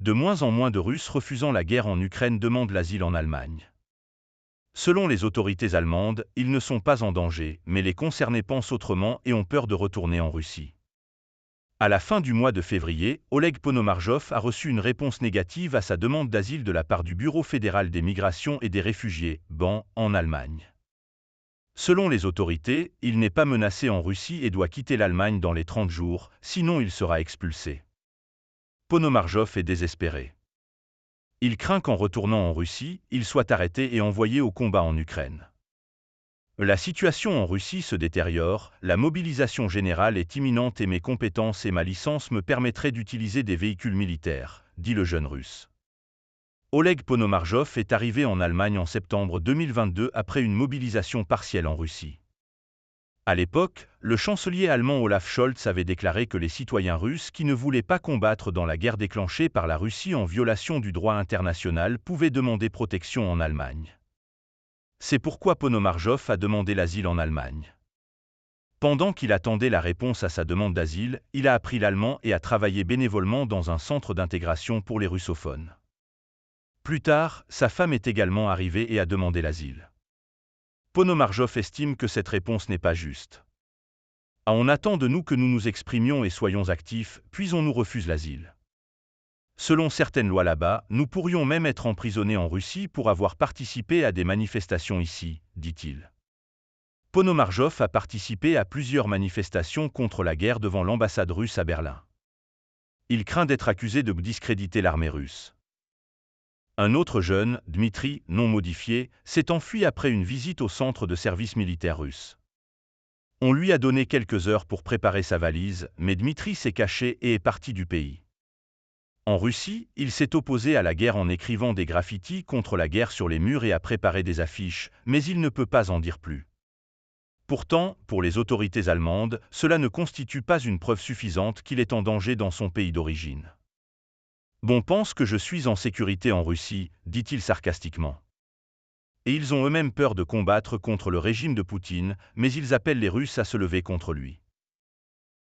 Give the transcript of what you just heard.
de moins en moins de Russes refusant la guerre en Ukraine demandent l'asile en Allemagne. Selon les autorités allemandes, ils ne sont pas en danger, mais les concernés pensent autrement et ont peur de retourner en Russie. À la fin du mois de février, Oleg Ponomarjov a reçu une réponse négative à sa demande d'asile de la part du Bureau fédéral des migrations et des réfugiés, BAN, en Allemagne. Selon les autorités, il n'est pas menacé en Russie et doit quitter l'Allemagne dans les 30 jours, sinon il sera expulsé. Ponomarjov est désespéré. Il craint qu'en retournant en Russie, il soit arrêté et envoyé au combat en Ukraine. La situation en Russie se détériore, la mobilisation générale est imminente et mes compétences et ma licence me permettraient d'utiliser des véhicules militaires, dit le jeune Russe. Oleg Ponomarjov est arrivé en Allemagne en septembre 2022 après une mobilisation partielle en Russie. À l'époque, le chancelier allemand Olaf Scholz avait déclaré que les citoyens russes qui ne voulaient pas combattre dans la guerre déclenchée par la Russie en violation du droit international pouvaient demander protection en Allemagne. C'est pourquoi Ponomarjov a demandé l'asile en Allemagne. Pendant qu'il attendait la réponse à sa demande d'asile, il a appris l'allemand et a travaillé bénévolement dans un centre d'intégration pour les russophones. Plus tard, sa femme est également arrivée et a demandé l'asile. Ponomarjov estime que cette réponse n'est pas juste. On attend de nous que nous nous exprimions et soyons actifs, puis on nous refuse l'asile. Selon certaines lois là-bas, nous pourrions même être emprisonnés en Russie pour avoir participé à des manifestations ici, dit-il. Ponomarjov a participé à plusieurs manifestations contre la guerre devant l'ambassade russe à Berlin. Il craint d'être accusé de discréditer l'armée russe. Un autre jeune, Dmitri, non modifié, s'est enfui après une visite au centre de service militaire russe. On lui a donné quelques heures pour préparer sa valise, mais Dmitri s'est caché et est parti du pays. En Russie, il s'est opposé à la guerre en écrivant des graffitis contre la guerre sur les murs et a préparé des affiches, mais il ne peut pas en dire plus. Pourtant, pour les autorités allemandes, cela ne constitue pas une preuve suffisante qu'il est en danger dans son pays d'origine. Bon pense que je suis en sécurité en Russie, dit-il sarcastiquement. Et ils ont eux-mêmes peur de combattre contre le régime de Poutine, mais ils appellent les Russes à se lever contre lui.